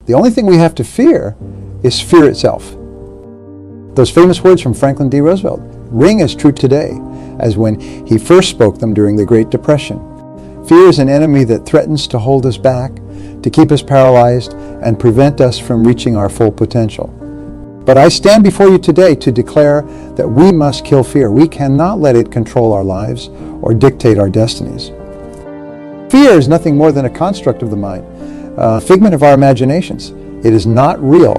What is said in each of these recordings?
The only thing we have to fear is fear itself. Those famous words from Franklin D. Roosevelt ring as true today as when he first spoke them during the Great Depression. Fear is an enemy that threatens to hold us back, to keep us paralyzed, and prevent us from reaching our full potential. But I stand before you today to declare that we must kill fear. We cannot let it control our lives or dictate our destinies. Fear is nothing more than a construct of the mind, a figment of our imaginations. It is not real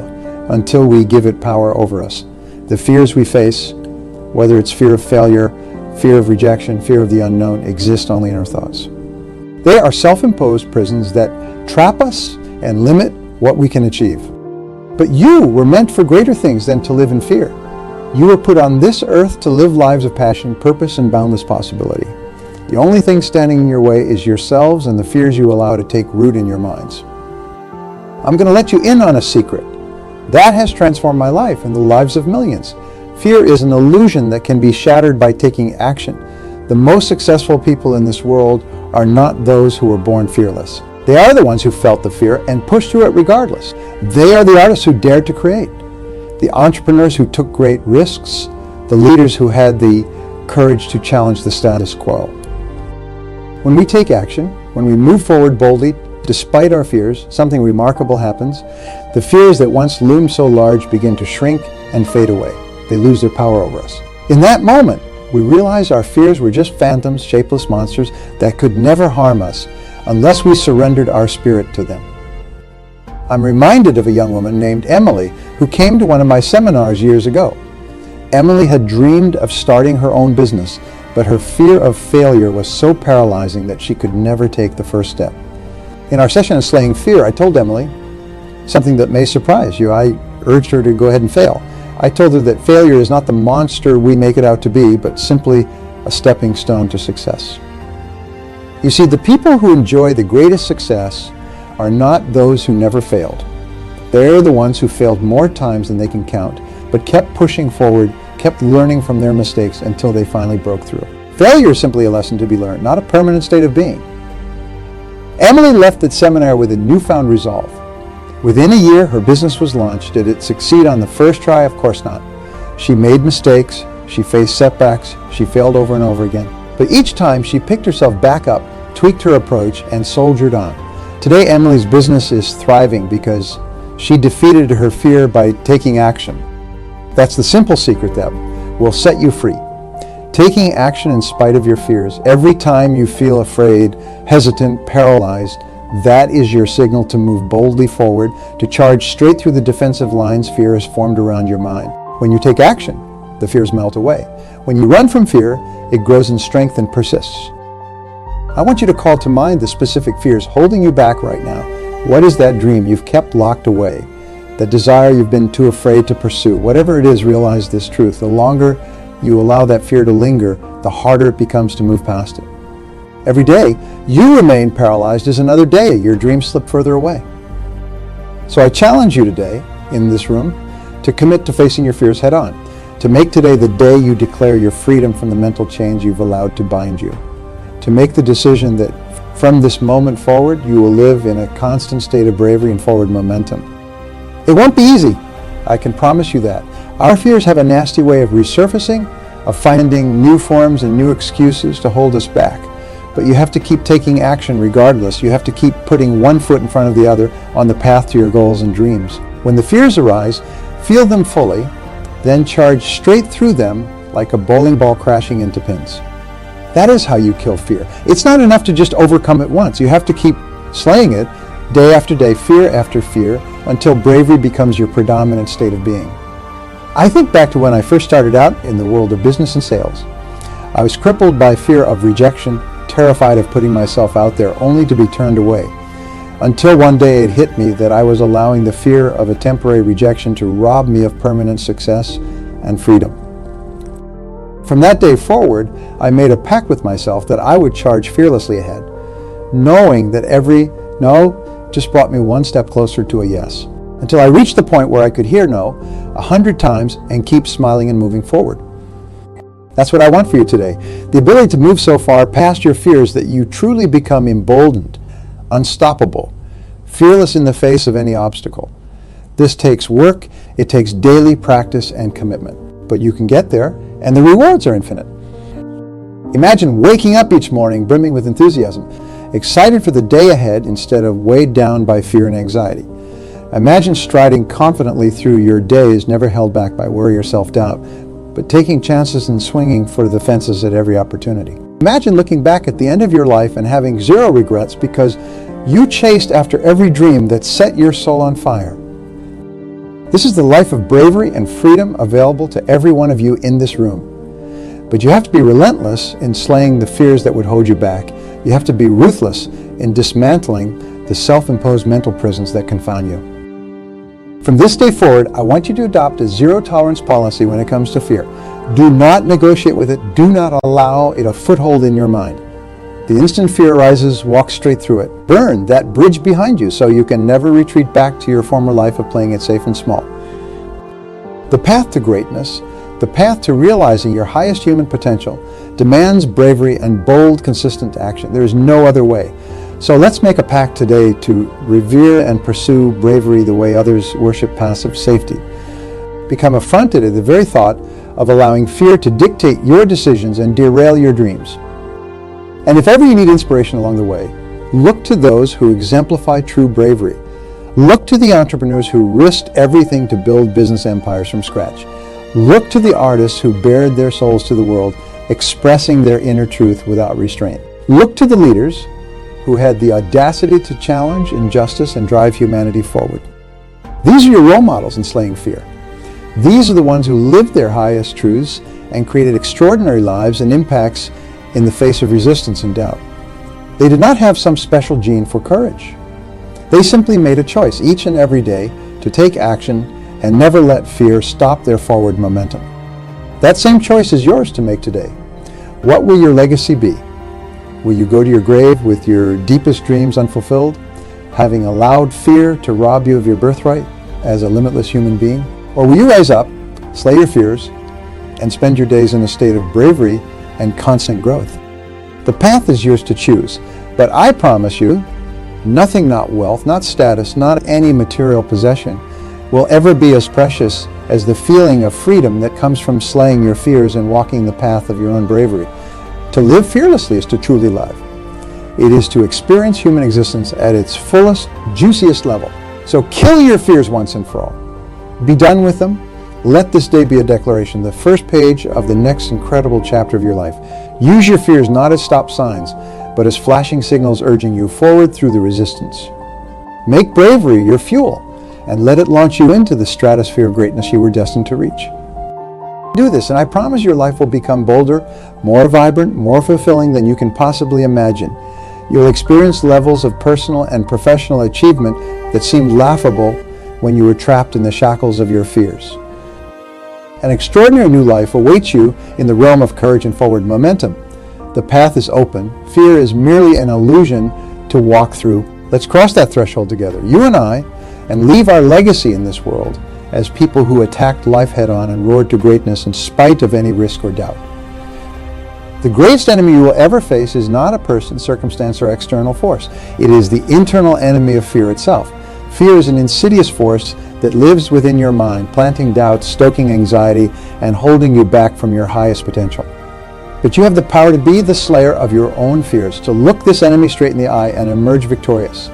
until we give it power over us. The fears we face, whether it's fear of failure, fear of rejection, fear of the unknown, exist only in our thoughts. They are self-imposed prisons that trap us and limit what we can achieve. But you were meant for greater things than to live in fear. You were put on this earth to live lives of passion, purpose, and boundless possibility. The only thing standing in your way is yourselves and the fears you allow to take root in your minds. I'm going to let you in on a secret. That has transformed my life and the lives of millions. Fear is an illusion that can be shattered by taking action. The most successful people in this world are not those who were born fearless. They are the ones who felt the fear and pushed through it regardless. They are the artists who dared to create, the entrepreneurs who took great risks, the leaders who had the courage to challenge the status quo. When we take action, when we move forward boldly, despite our fears, something remarkable happens. The fears that once loomed so large begin to shrink and fade away. They lose their power over us. In that moment, we realize our fears were just phantoms, shapeless monsters that could never harm us unless we surrendered our spirit to them. I'm reminded of a young woman named Emily who came to one of my seminars years ago. Emily had dreamed of starting her own business, but her fear of failure was so paralyzing that she could never take the first step. In our session on Slaying Fear, I told Emily something that may surprise you. I urged her to go ahead and fail. I told her that failure is not the monster we make it out to be, but simply a stepping stone to success. You see, the people who enjoy the greatest success are not those who never failed. They're the ones who failed more times than they can count, but kept pushing forward, kept learning from their mistakes until they finally broke through. Failure is simply a lesson to be learned, not a permanent state of being. Emily left the seminar with a newfound resolve. Within a year, her business was launched. Did it succeed on the first try? Of course not. She made mistakes, she faced setbacks, she failed over and over again. But each time she picked herself back up, tweaked her approach, and soldiered on. Today, Emily's business is thriving because she defeated her fear by taking action. That's the simple secret that will set you free. Taking action in spite of your fears. Every time you feel afraid, hesitant, paralyzed, that is your signal to move boldly forward, to charge straight through the defensive lines fear has formed around your mind. When you take action, the fears melt away. When you run from fear, it grows in strength and persists. I want you to call to mind the specific fears holding you back right now. What is that dream you've kept locked away? That desire you've been too afraid to pursue? Whatever it is, realize this truth. The longer you allow that fear to linger, the harder it becomes to move past it. Every day you remain paralyzed is another day your dreams slip further away. So I challenge you today in this room to commit to facing your fears head on, to make today the day you declare your freedom from the mental chains you've allowed to bind you, to make the decision that from this moment forward you will live in a constant state of bravery and forward momentum. It won't be easy, I can promise you that. Our fears have a nasty way of resurfacing, of finding new forms and new excuses to hold us back. But you have to keep taking action regardless. You have to keep putting one foot in front of the other on the path to your goals and dreams. When the fears arise, feel them fully, then charge straight through them like a bowling ball crashing into pins. That is how you kill fear. It's not enough to just overcome it once. You have to keep slaying it day after day, fear after fear, until bravery becomes your predominant state of being. I think back to when I first started out in the world of business and sales. I was crippled by fear of rejection, terrified of putting myself out there only to be turned away, until one day it hit me that I was allowing the fear of a temporary rejection to rob me of permanent success and freedom. From that day forward, I made a pact with myself that I would charge fearlessly ahead, knowing that every no just brought me one step closer to a yes, until I reached the point where I could hear no 100 times and keep smiling and moving forward. That's what I want for you today. The ability to move so far past your fears that you truly become emboldened, unstoppable, fearless in the face of any obstacle. This takes work, it takes daily practice and commitment. But you can get there, and the rewards are infinite. Imagine waking up each morning brimming with enthusiasm, excited for the day ahead instead of weighed down by fear and anxiety. Imagine striding confidently through your days, never held back by worry or self-doubt, but taking chances and swinging for the fences at every opportunity. Imagine looking back at the end of your life and having zero regrets because you chased after every dream that set your soul on fire. This is the life of bravery and freedom available to every one of you in this room. But you have to be relentless in slaying the fears that would hold you back. You have to be ruthless in dismantling the self-imposed mental prisons that confound you. From this day forward, I want you to adopt a zero-tolerance policy when it comes to fear. Do not negotiate with it. Do not allow it a foothold in your mind. The instant fear arises, walk straight through it. Burn that bridge behind you so you can never retreat back to your former life of playing it safe and small. The path to greatness, the path to realizing your highest human potential, demands bravery and bold, consistent action. There is no other way. So let's make a pact today to revere and pursue bravery the way others worship passive safety. Become affronted at the very thought of allowing fear to dictate your decisions and derail your dreams. And if ever you need inspiration along the way, look to those who exemplify true bravery. Look to the entrepreneurs who risked everything to build business empires from scratch. Look to the artists who bared their souls to the world, expressing their inner truth without restraint. Look to the leaders who had the audacity to challenge injustice and drive humanity forward. These are your role models in slaying fear. These are the ones who lived their highest truths and created extraordinary lives and impacts in the face of resistance and doubt. They did not have some special gene for courage. They simply made a choice each and every day to take action and never let fear stop their forward momentum. That same choice is yours to make today. What will your legacy be? Will you go to your grave with your deepest dreams unfulfilled, having allowed fear to rob you of your birthright as a limitless human being? Or will you rise up, slay your fears, and spend your days in a state of bravery and constant growth? The path is yours to choose, but I promise you, nothing, not wealth, not status, not any material possession, will ever be as precious as the feeling of freedom that comes from slaying your fears and walking the path of your own bravery. To live fearlessly is to truly love. It is to experience human existence at its fullest, juiciest level. So kill your fears once and for all. Be done with them. Let this day be a declaration, the first page of the next incredible chapter of your life. Use your fears not as stop signs, but as flashing signals urging you forward through the resistance. Make bravery your fuel, and let it launch you into the stratosphere of greatness you were destined to reach. Do this, and I promise your life will become bolder, more vibrant, more fulfilling than you can possibly imagine. You'll experience levels of personal and professional achievement that seemed laughable when you were trapped in the shackles of your fears. An extraordinary new life awaits you in the realm of courage and forward momentum. The path is open. Fear is merely an illusion to walk through. Let's cross that threshold together, you and I, and leave our legacy in this world as people who attacked life head-on and roared to greatness in spite of any risk or doubt. The greatest enemy you will ever face is not a person, circumstance, or external force. It is the internal enemy of fear itself. Fear is an insidious force that lives within your mind, planting doubts, stoking anxiety, and holding you back from your highest potential. But you have the power to be the slayer of your own fears, to look this enemy straight in the eye and emerge victorious.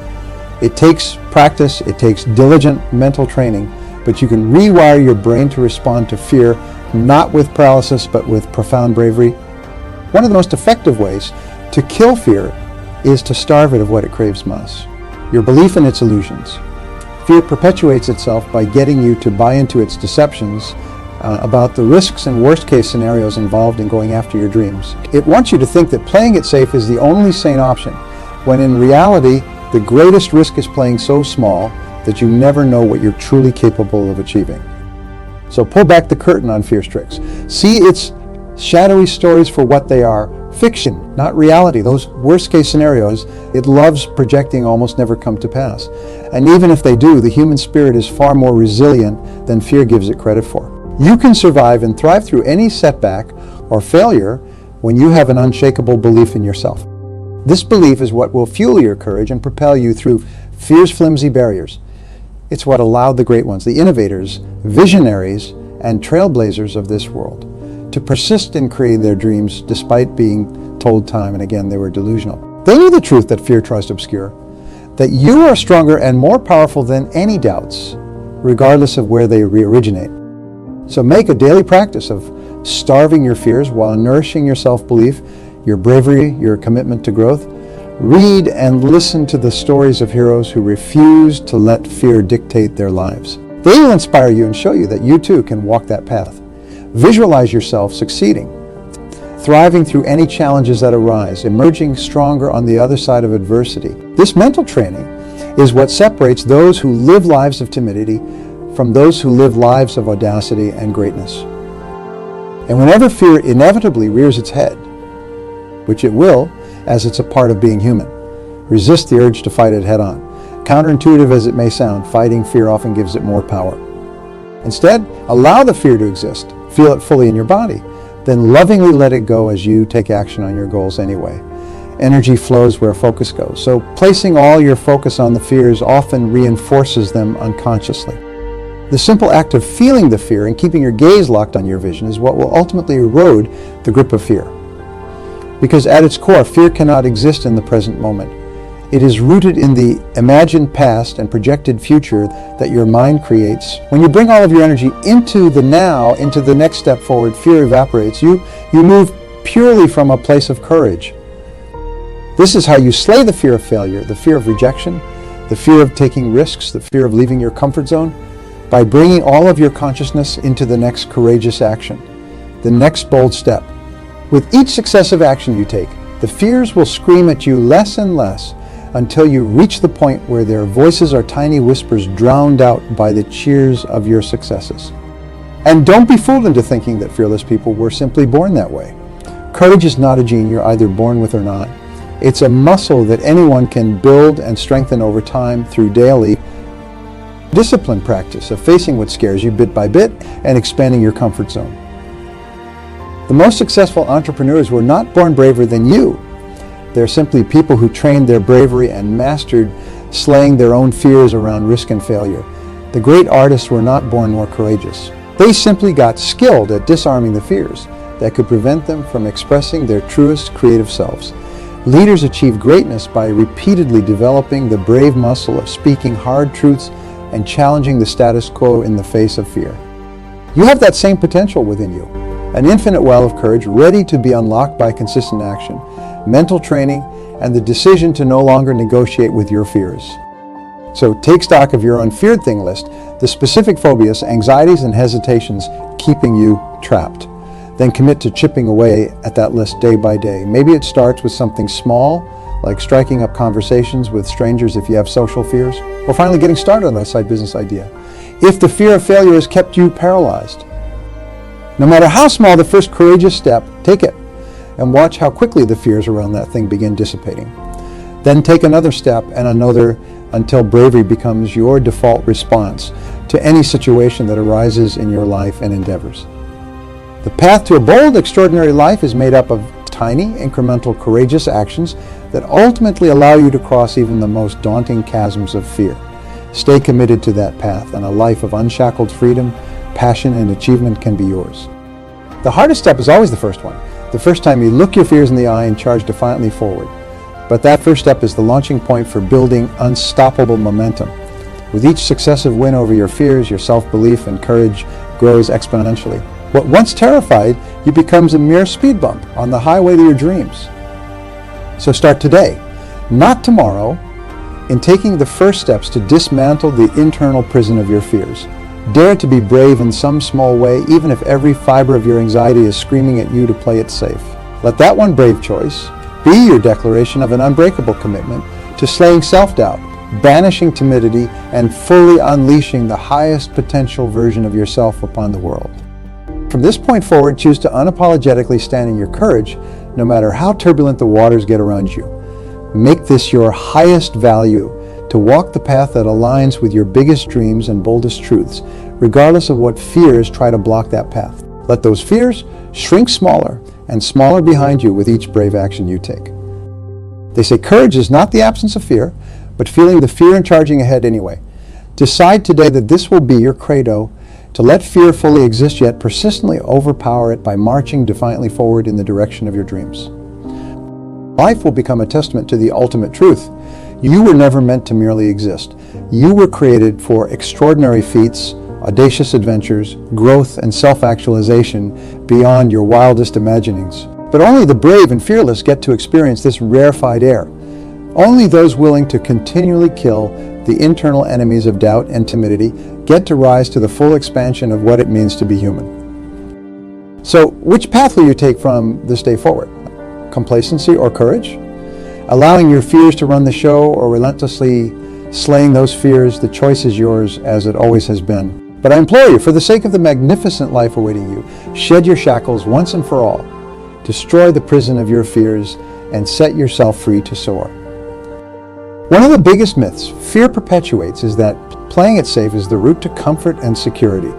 It takes practice, it takes diligent mental training, but you can rewire your brain to respond to fear, not with paralysis, but with profound bravery. One of the most effective ways to kill fear is to starve it of what it craves most, your belief in its illusions. Fear perpetuates itself by getting you to buy into its deceptions about the risks and worst-case scenarios involved in going after your dreams. It wants you to think that playing it safe is the only sane option, when in reality, the greatest risk is playing so small that you never know what you're truly capable of achieving. So pull back the curtain on fear's tricks. See its shadowy stories for what they are, fiction, not reality. Those worst-case scenarios it loves projecting almost never come to pass. And even if they do, the human spirit is far more resilient than fear gives it credit for. You can survive and thrive through any setback or failure when you have an unshakable belief in yourself. This belief is what will fuel your courage and propel you through fear's flimsy barriers. It's what allowed the great ones, the innovators, visionaries, and trailblazers of this world to persist in creating their dreams despite being told time and again they were delusional. They knew the truth that fear tries to obscure, that you are stronger and more powerful than any doubts, regardless of where they originate. So make a daily practice of starving your fears while nourishing your self-belief, your bravery, your commitment to growth. Read and listen to the stories of heroes who refused to let fear dictate their lives. They will inspire you and show you that you too can walk that path. Visualize yourself succeeding, thriving through any challenges that arise, emerging stronger on the other side of adversity. This mental training is what separates those who live lives of timidity from those who live lives of audacity and greatness. And whenever fear inevitably rears its head, which it will, as it's a part of being human, resist the urge to fight it head on. Counterintuitive as it may sound, fighting fear often gives it more power. Instead, allow the fear to exist. Feel it fully in your body. Then lovingly let it go as you take action on your goals anyway. Energy flows where focus goes. So placing all your focus on the fears often reinforces them unconsciously. The simple act of feeling the fear and keeping your gaze locked on your vision is what will ultimately erode the grip of fear. Because at its core, fear cannot exist in the present moment. It is rooted in the imagined past and projected future that your mind creates. When you bring all of your energy into the now, into the next step forward, fear evaporates. You move purely from a place of courage. This is how you slay the fear of failure, the fear of rejection, the fear of taking risks, the fear of leaving your comfort zone, by bringing all of your consciousness into the next courageous action, the next bold step. With each successive action you take, the fears will scream at you less and less until you reach the point where their voices are tiny whispers drowned out by the cheers of your successes. And don't be fooled into thinking that fearless people were simply born that way. Courage is not a gene you're either born with or not. It's a muscle that anyone can build and strengthen over time through daily disciplined practice of facing what scares you bit by bit and expanding your comfort zone. The most successful entrepreneurs were not born braver than you. They're simply people who trained their bravery and mastered slaying their own fears around risk and failure. The great artists were not born more courageous. They simply got skilled at disarming the fears that could prevent them from expressing their truest creative selves. Leaders achieve greatness by repeatedly developing the brave muscle of speaking hard truths and challenging the status quo in the face of fear. You have that same potential within you, an infinite well of courage ready to be unlocked by consistent action, mental training, and the decision to no longer negotiate with your fears. So take stock of your unfeared thing list, the specific phobias, anxieties, and hesitations keeping you trapped. Then commit to chipping away at that list day by day. Maybe it starts with something small, like striking up conversations with strangers if you have social fears, or finally getting started on a side business idea. If the fear of failure has kept you paralyzed, no matter how small the first courageous step, take it and watch how quickly the fears around that thing begin dissipating. Then take another step and another until bravery becomes your default response to any situation that arises in your life and endeavors. The path to a bold, extraordinary life is made up of tiny, incremental, courageous actions that ultimately allow you to cross even the most daunting chasms of fear. Stay committed to that path, and a life of unshackled freedom, passion, and achievement can be yours. The hardest step is always the first one. The first time you look your fears in the eye and charge defiantly forward. But that first step is the launching point for building unstoppable momentum. With each successive win over your fears, your self-belief and courage grows exponentially. What once terrified you becomes a mere speed bump on the highway to your dreams. So start today, not tomorrow, in taking the first steps to dismantle the internal prison of your fears. Dare to be brave in some small way, even if every fiber of your anxiety is screaming at you to play it safe. Let that one brave choice be your declaration of an unbreakable commitment to slaying self-doubt, banishing timidity, and fully unleashing the highest potential version of yourself upon the world. From this point forward, choose to unapologetically stand in your courage, no matter how turbulent the waters get around you. Make this your highest value, to walk the path that aligns with your biggest dreams and boldest truths, regardless of what fears try to block that path. Let those fears shrink smaller and smaller behind you with each brave action you take. They say courage is not the absence of fear, but feeling the fear and charging ahead anyway. Decide today that this will be your credo, to let fear fully exist yet persistently overpower it by marching defiantly forward in the direction of your dreams. Life will become a testament to the ultimate truth. You were never meant to merely exist. You were created for extraordinary feats, audacious adventures, growth, and self-actualization beyond your wildest imaginings. But only the brave and fearless get to experience this rarefied air. Only those willing to continually kill the internal enemies of doubt and timidity get to rise to the full expansion of what it means to be human. So, which path will you take from this day forward? Complacency or courage? Allowing your fears to run the show, or relentlessly slaying those fears? The choice is yours, as it always has been. But I implore you, for the sake of the magnificent life awaiting you, shed your shackles once and for all. Destroy the prison of your fears and set yourself free to soar. One of the biggest myths fear perpetuates is that playing it safe is the route to comfort and security.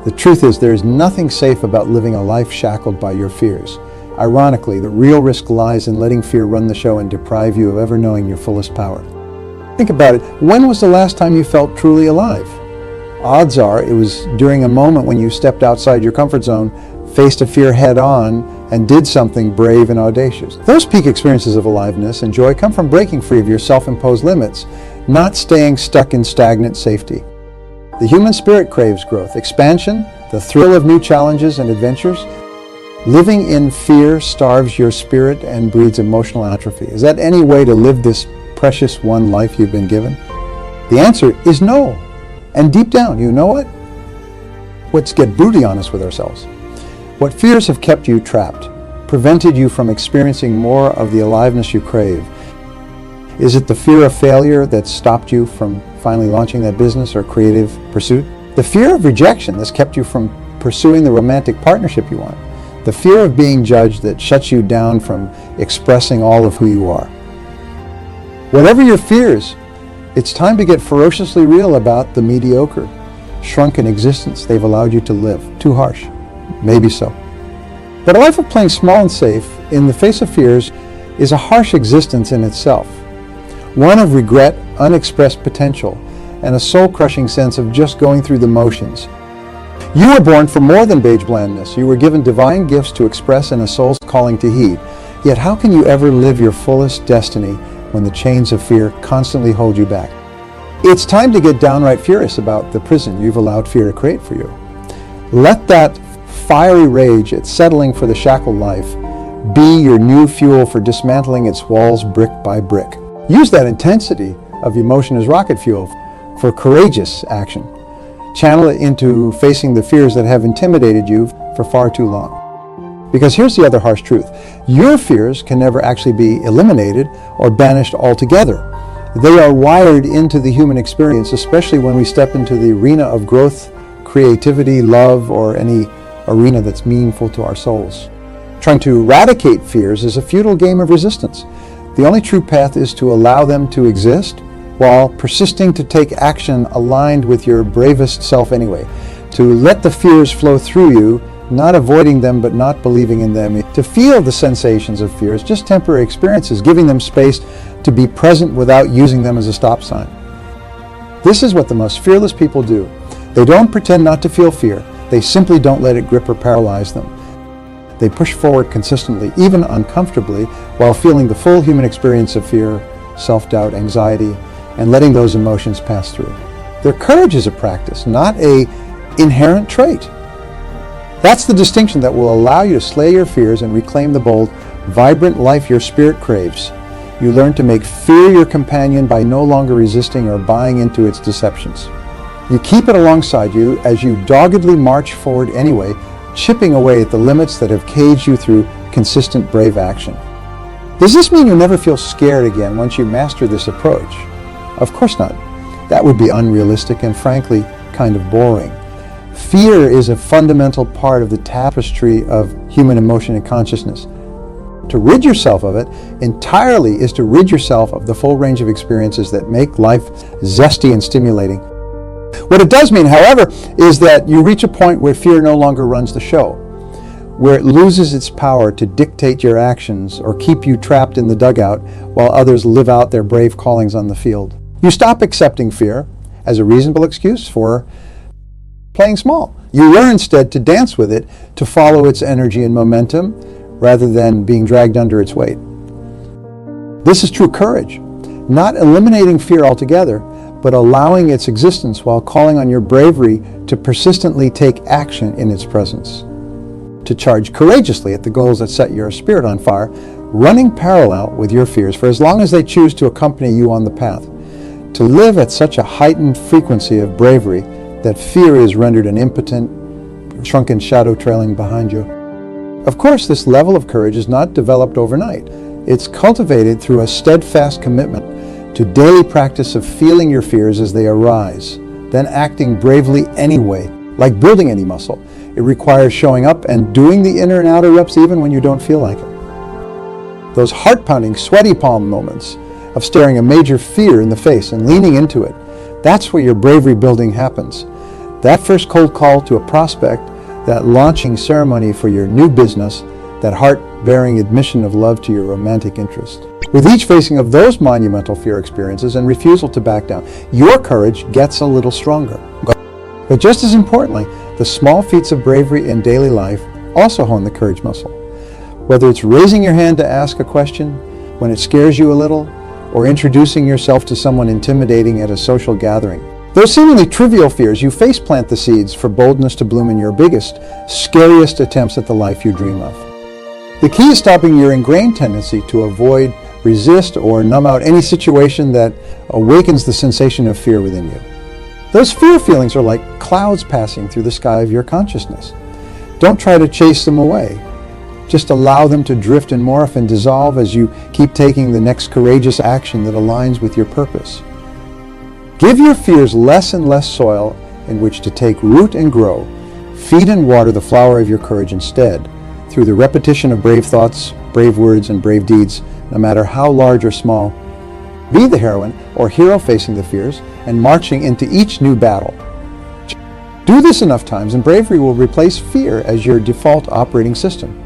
The truth is, there is nothing safe about living a life shackled by your fears. Ironically, the real risk lies in letting fear run the show and deprive you of ever knowing your fullest power. Think about it. When was the last time you felt truly alive? Odds are it was during a moment when you stepped outside your comfort zone, faced a fear head-on, and did something brave and audacious. Those peak experiences of aliveness and joy come from breaking free of your self-imposed limits, not staying stuck in stagnant safety. The human spirit craves growth, expansion, the thrill of new challenges and adventures. Living in fear starves your spirit and breeds emotional atrophy. Is that any way to live this precious one life you've been given? The answer is no. And deep down, you know what? Let's get brutally honest with ourselves. What fears have kept you trapped, prevented you from experiencing more of the aliveness you crave? Is it the fear of failure that stopped you from finally launching that business or creative pursuit? The fear of rejection that's kept you from pursuing the romantic partnership you want? The fear of being judged that shuts you down from expressing all of who you are? Whatever your fears, it's time to get ferociously real about the mediocre, shrunken existence they've allowed you to live. Too harsh. Maybe so. But a life of playing small and safe in the face of fears is a harsh existence in itself. One of regret, unexpressed potential, and a soul-crushing sense of just going through the motions. You were born for more than beige blandness. You were given divine gifts to express and a soul's calling to heed. Yet how can you ever live your fullest destiny when the chains of fear constantly hold you back? It's time to get downright furious about the prison you've allowed fear to create for you. Let that fiery rage at settling for the shackled life be your new fuel for dismantling its walls brick by brick. Use that intensity of emotion as rocket fuel for courageous action. Channel it into facing the fears that have intimidated you for far too long. Because here's the other harsh truth. Your fears can never actually be eliminated or banished altogether. They are wired into the human experience, especially when we step into the arena of growth, creativity, love, or any arena that's meaningful to our souls. Trying to eradicate fears is a futile game of resistance. The only true path is to allow them to exist while persisting to take action aligned with your bravest self anyway. To let the fears flow through you, not avoiding them but not believing in them. To feel the sensations of fears, just temporary experiences, giving them space to be present without using them as a stop sign. This is what the most fearless people do. They don't pretend not to feel fear. They simply don't let it grip or paralyze them. They push forward consistently, even uncomfortably, while feeling the full human experience of fear, self-doubt, anxiety, and letting those emotions pass through. Their courage is a practice, not an inherent trait. That's the distinction that will allow you to slay your fears and reclaim the bold, vibrant life your spirit craves. You learn to make fear your companion by no longer resisting or buying into its deceptions. You keep it alongside you as you doggedly march forward anyway, chipping away at the limits that have caged you through consistent, brave action. Does this mean you'll never feel scared again once you master this approach? Of course not. That would be unrealistic and frankly kind of boring. Fear is a fundamental part of the tapestry of human emotion and consciousness. To rid yourself of it entirely is to rid yourself of the full range of experiences that make life zesty and stimulating. What it does mean, however, is that you reach a point where fear no longer runs the show. where it loses its power to dictate your actions or keep you trapped in the dugout while others live out their brave callings on the field. You stop accepting fear as a reasonable excuse for playing small. You learn instead to dance with it, to follow its energy and momentum, rather than being dragged under its weight. This is true courage, not eliminating fear altogether, but allowing its existence while calling on your bravery to persistently take action in its presence. To charge courageously at the goals that set your spirit on fire, running parallel with your fears for as long as they choose to accompany you on the path. To live at such a heightened frequency of bravery that fear is rendered an impotent, shrunken shadow trailing behind you. Of course, this level of courage is not developed overnight. It's cultivated through a steadfast commitment to daily practice of feeling your fears as they arise, then acting bravely anyway. Like building any muscle, it requires showing up and doing the inner and outer reps even when you don't feel like it. Those heart-pounding, sweaty palm moments of staring a major fear in the face and leaning into it, that's where your bravery building happens. That first cold call to a prospect, that launching ceremony for your new business, that heart-bearing admission of love to your romantic interest. With each facing of those monumental fear experiences and refusal to back down, your courage gets a little stronger. But just as importantly, the small feats of bravery in daily life also hone the courage muscle. Whether it's raising your hand to ask a question when it scares you a little, or introducing yourself to someone intimidating at a social gathering. Those seemingly trivial fears, you face plant the seeds for boldness to bloom in your biggest, scariest attempts at the life you dream of. The key is stopping your ingrained tendency to avoid, resist, or numb out any situation that awakens the sensation of fear within you. Those fear feelings are like clouds passing through the sky of your consciousness. Don't try to chase them away. Just allow them to drift and morph and dissolve as you keep taking the next courageous action that aligns with your purpose. Give your fears less and less soil in which to take root and grow. Feed and water the flower of your courage instead, through the repetition of brave thoughts, brave words, and brave deeds, no matter how large or small. Be the heroine or hero facing the fears and marching into each new battle. Do this enough times and bravery will replace fear as your default operating system.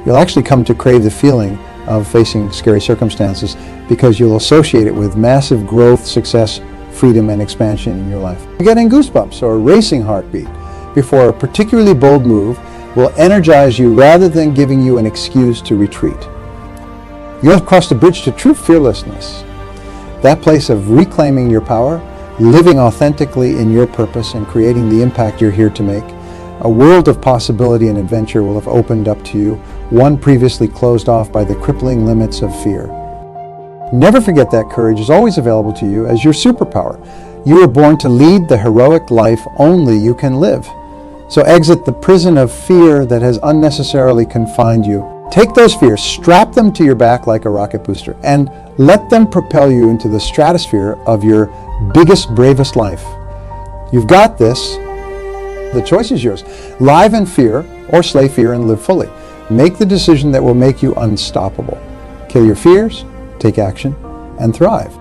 You'll actually come to crave the feeling of facing scary circumstances because you'll associate it with massive growth, success, freedom, and expansion in your life. Getting goosebumps or a racing heartbeat before a particularly bold move will energize you rather than giving you an excuse to retreat. You'll have crossed the bridge to true fearlessness, that place of reclaiming your power, living authentically in your purpose, and creating the impact you're here to make. A world of possibility and adventure will have opened up to you, one previously closed off by the crippling limits of fear. Never forget that courage is always available to you as your superpower. You were born to lead the heroic life only you can live. So exit the prison of fear that has unnecessarily confined you. Take those fears, strap them to your back like a rocket booster, and let them propel you into the stratosphere of your biggest, bravest life. You've got this. The choice is yours. Live in fear or slay fear and live fully. Make the decision that will make you unstoppable. Kill your fears, take action, and thrive.